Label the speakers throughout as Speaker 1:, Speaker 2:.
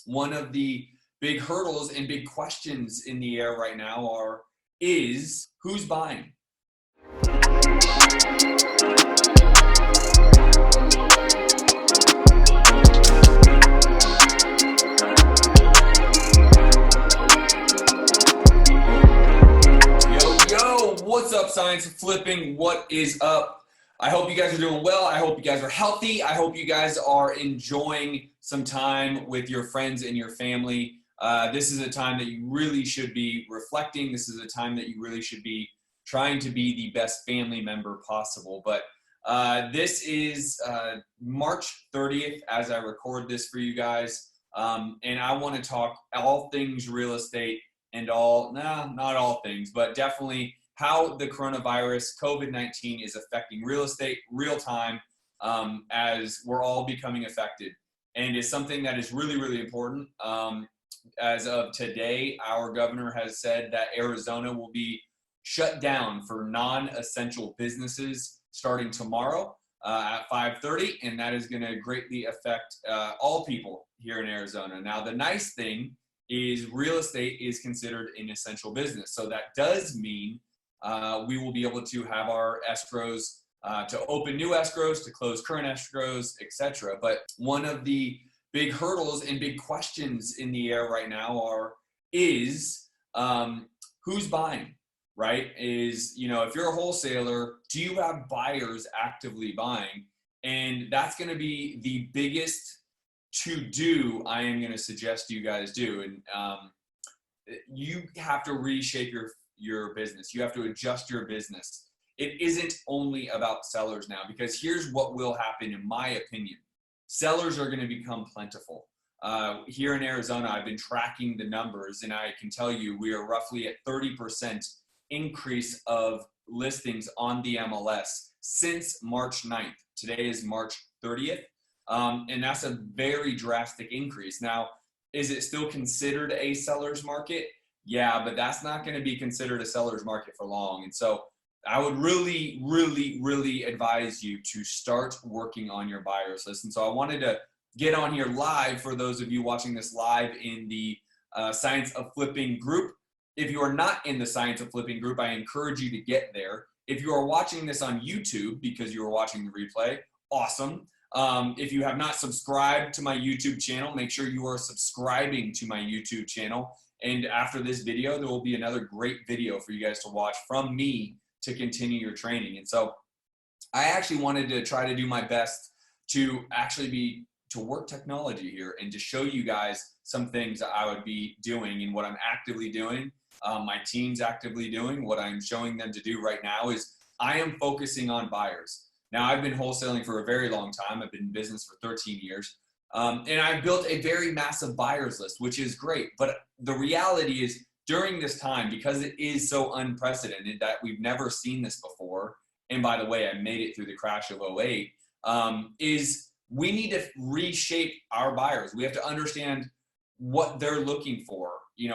Speaker 1: one of the big hurdles and big questions in the air right now is who's buying? What's up, Science of Flipping? What is up? I hope you guys are doing well. I hope you guys are healthy. I hope you guys are enjoying some time with your friends and your family. This is a time that you really should be reflecting. This is a time that you really should be trying to be the best family member possible. But this is March 30th as I record this for you guys. And I want to talk all things real estate and not all things, but definitely how the coronavirus, COVID-19, is affecting real estate real time as we're all becoming affected. And it's something that is really, really important. As of today, our governor has said that Arizona will be shut down for non-essential businesses starting tomorrow at 5:30, and that is going to greatly affect all people here in Arizona. Now, the nice thing is real estate is considered an essential business. So that does mean we will be able to have our escrows, to open new escrows, to close current escrows, etc. But one of the big hurdles and big questions in the air right now is who's buying, right? If you're a wholesaler, do you have buyers actively buying? And that's going to be the biggest to-do I am going to suggest you guys do. And you have to reshape your business. You have to adjust your business. It isn't only about sellers now, because here's what will happen, in my opinion. Sellers are going to become plentiful. Here in Arizona, I've been tracking the numbers, and I can tell you we are roughly at 30% increase of listings on the MLS since March 9th. Today is March 30th, and that's a very drastic increase. Now, is it still considered a seller's market? Yeah, but that's not going to be considered a seller's market for long. And so I would really, really, really advise you to start working on your buyers list. And so I wanted to get on here live for those of you watching this live in the Science of Flipping group. If you are not in the Science of Flipping group, I encourage you to get there. If you are watching this on YouTube because you are watching the replay, awesome. If you have not subscribed to my YouTube channel, make sure you are subscribing to my YouTube channel. And after this video, there will be another great video for you guys to watch from me to continue your training. And so I actually wanted to try to do my best to work technology here and to show you guys some things that I would be doing and what I'm actively doing. My team's actively doing. What I'm showing them to do right now is I am focusing on buyers. Now, I've been wholesaling for a very long time. I've been in business for 13 years. And I've built a very massive buyers list, which is great. But the reality is, during this time, because it is so unprecedented that we've never seen this before, and by the way, I made it through the crash of 08, is we need to reshape our buyers. We have to understand what they're looking for,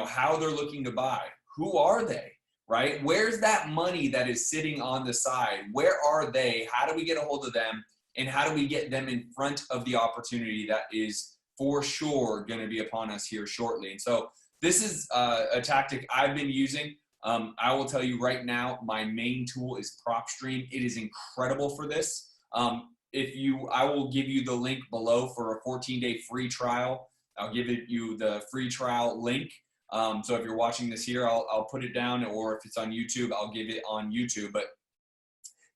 Speaker 1: how they're looking to buy. Who are they, right? Where's that money that is sitting on the side? Where are they? How do we get a hold of them? And how do we get them in front of the opportunity that is for sure going to be upon us here shortly? And so this is a tactic I've been using. I will tell you right now, my main tool is PropStream. It is incredible for this. I will give you the link below for a 14-day free trial. I'll give you the free trial link. So if you're watching this here, I'll put it down, or if it's on YouTube, I'll give it on YouTube. But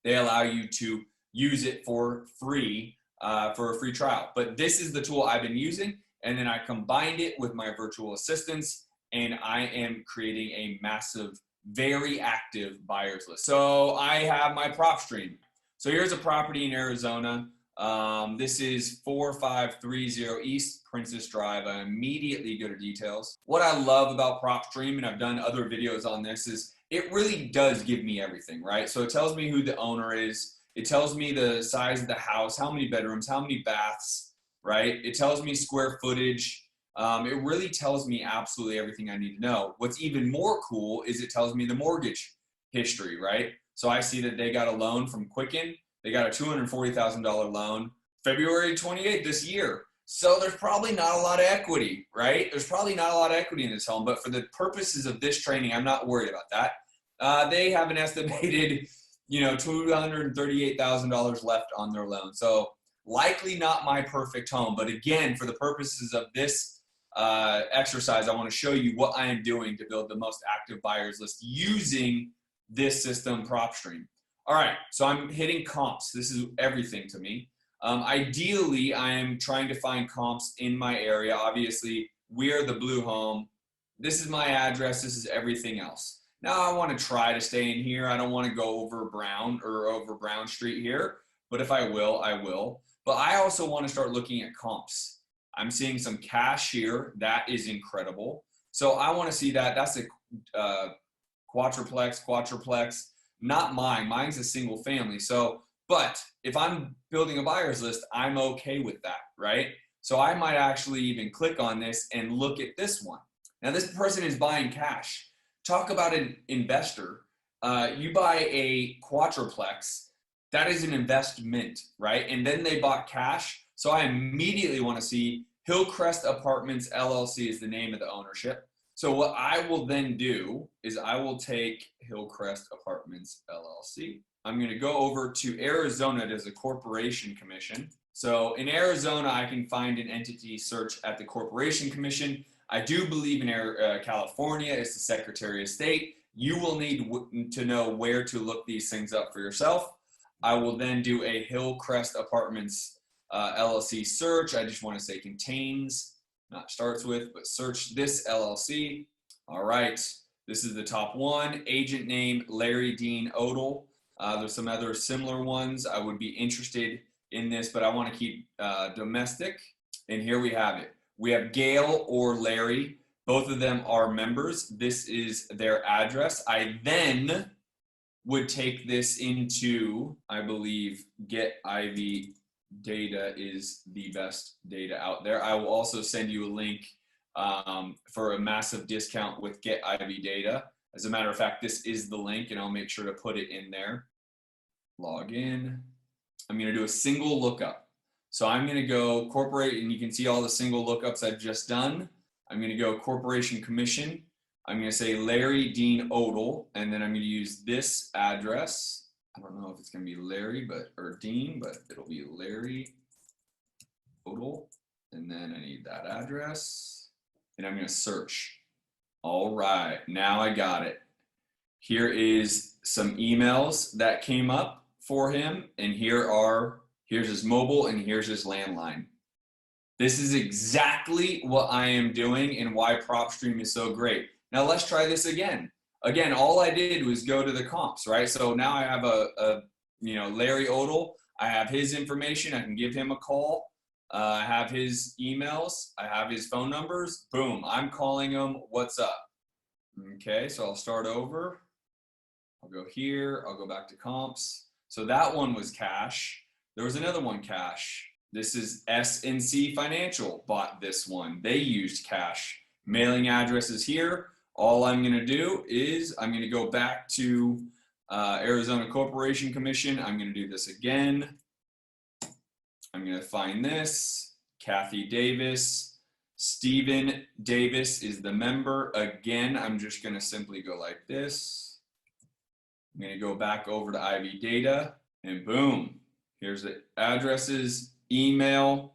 Speaker 1: they allow you to use it for free for a free trial. But this is the tool I've been using, and then I combined it with my virtual assistants, and I am creating a massive, very active buyers list. So I have my PropStream. So here's a property in Arizona. This is 4530 East Princess Drive. I immediately go to details. What I love about PropStream, and I've done other videos on this, is it really does give me everything, right? So it tells me who the owner is. It tells me the size of the house, how many bedrooms, how many baths, right? It tells me square footage. It really tells me absolutely everything I need to know. What's even more cool is it tells me the mortgage history, right? So I see that they got a loan from Quicken. They got a $240,000 loan February 28th this year. So there's probably not a lot of equity, right? There's probably not a lot of equity in this home, but for the purposes of this training, I'm not worried about that. They have an estimated, $238,000 left on their loan. So likely not my perfect home, but again, for the purposes of this exercise, I want to show you what I am doing to build the most active buyers list using this system, PropStream. All right, so I'm hitting comps. This is everything to me. Ideally, I am trying to find comps in my area. Obviously, we're the blue home. This is my address. This is everything else. Now, I want to try to stay in here. I don't want to go over Brown or over Brown Street here, but if I will, I will. But I also want to start looking at comps. I'm seeing some cash here. That is incredible. So I want to see that. That's a quadruplex. Not mine. Mine's a single family. So, but if I'm building a buyer's list, I'm okay with that, right? So I might actually even click on this and look at this one. Now, this person is buying cash. Talk about an investor. You buy a quadruplex, that is an investment, right? And then they bought cash. So I immediately want to see Hillcrest Apartments LLC is the name of the ownership. So what I will then do is I will take Hillcrest Apartments LLC. I'm going to go over to Arizona. There's a corporation commission. So in Arizona, I can find an entity search at the Corporation Commission. I do believe in California, it's the Secretary of State. You will need to know where to look these things up for yourself. I will then do a Hillcrest Apartments LLC search. I just want to say contains, not starts with, but search this LLC. All right, this is the top one. Agent name, Larry Dean Odell. There's some other similar ones. I would be interested in this, but I want to keep domestic. And here we have it. We have Gail or Larry. Both of them are members. This is their address. I then would take this into, I believe, Get Ivy Data is the best data out there. I will also send you a link for a massive discount with Get Ivy Data. As a matter of fact, this is the link, and I'll make sure to put it in there. Log in. I'm going to do a single lookup. So I'm going to go corporate, and you can see all the single lookups I've just done. I'm going to go Corporation Commission. I'm going to say Larry Dean Odell, and then I'm going to use this address. I don't know if it's going to be Larry or Dean, but it'll be Larry Odell. And then I need that address, and I'm going to search. All right, now I got it. Here is some emails that came up for him, and here's his mobile and here's his landline. This is exactly what I am doing and why PropStream is so great. Now let's try this again. Again, all I did was go to the comps, right? So now I have Larry Odell. I have his information. I can give him a call. I have his emails. I have his phone numbers. Boom, I'm calling him. What's up? Okay, so I'll start over. I'll go here. I'll go back to comps. So that one was cash. There was another one cash. This is SNC Financial bought this one. They used cash. Mailing address is here. All I'm going to do is I'm going to go back to Arizona Corporation Commission. I'm going to do this again. I'm going to find this. Kathy Davis. Stephen Davis is the member. Again, I'm just going to simply go like this. I'm going to go back over to Ivy Data, and boom. Here's the addresses, email,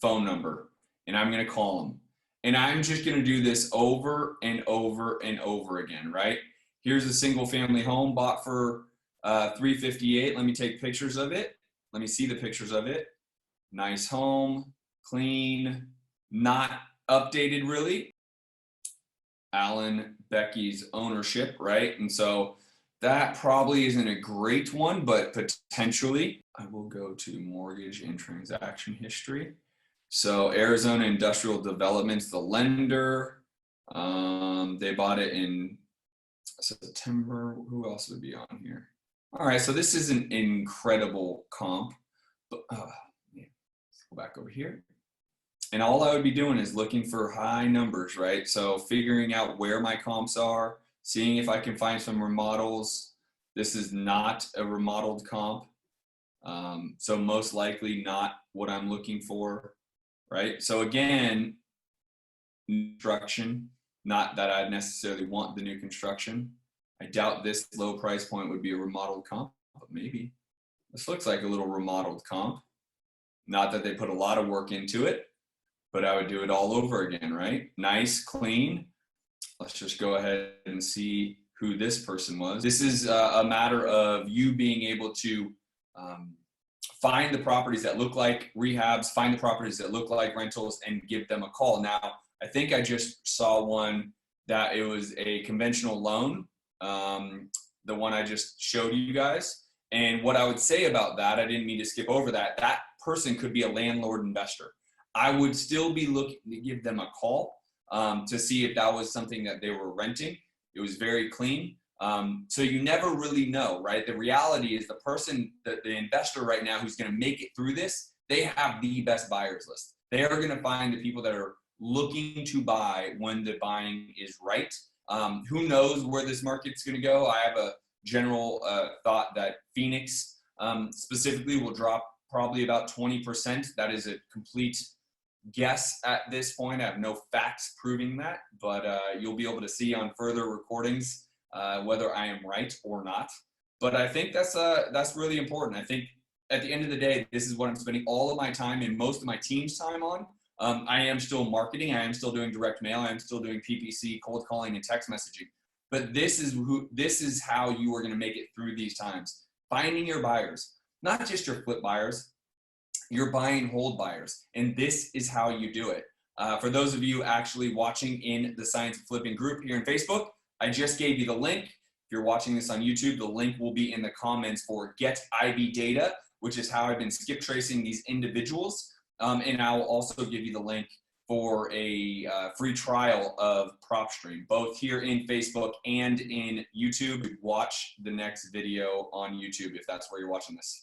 Speaker 1: phone number, and I'm going to call them. And I'm just going to do this over and over and over again, right? Here's a single family home bought for $358. Let me take pictures of it. Let me see the pictures of it. Nice home, clean, not updated really. Alan Becky's ownership, right? And so that probably isn't a great one, but potentially. I will go to mortgage and transaction history. So Arizona Industrial Development's the lender. They bought it in September. Who else would be on here? All right, so this is an incredible comp. But let's go back over here. And all I would be doing is looking for high numbers, right? So figuring out where my comps are, seeing if I can find some remodels. This is not a remodeled comp. So most likely not what I'm looking for. right? So again, construction, not that I'd necessarily want the new construction. I doubt this low price point would be a remodeled comp, but maybe. This looks like a little remodeled comp. Not that they put a lot of work into it, but I would do it all over again, right? Nice, clean. Let's just go ahead and see who this person was. This is a matter of you being able to find the properties that look like rehabs, find the properties that look like rentals, and give them a call. Now, I think I just saw one that it was a conventional loan, the one I just showed you guys. And what I would say about that, I didn't mean to skip over that, that person could be a landlord investor. I would still be looking to give them a call to see if that was something that they were renting. It was very clean. So you never really know, right? The reality is the person, the investor right now who's going to make it through this, they have the best buyers list. They are going to find the people that are looking to buy when the buying is right. Who knows where this market's going to go? I have a general thought that Phoenix specifically will drop probably about 20%. That is a complete guess at this point. I have no facts proving that, but you'll be able to see on further recordings whether I am right or not. But I think that's really important. I think at the end of the day, this is what I'm spending all of my time and most of my team's time on. I am still marketing. I am still doing direct mail. I am still doing PPC, cold calling, and text messaging. But this is how you are going to make it through these times. Finding your buyers, not just your flip buyers, your buy and hold buyers. And this is how you do it. For those of you actually watching in the Science of Flipping group here on Facebook, I just gave you the link. If you're watching this on YouTube, the link will be in the comments for Get IB Data, which is how I've been skip tracing these individuals. And I will also give you the link for a free trial of PropStream, both here in Facebook and in YouTube. Watch the next video on YouTube if that's where you're watching this.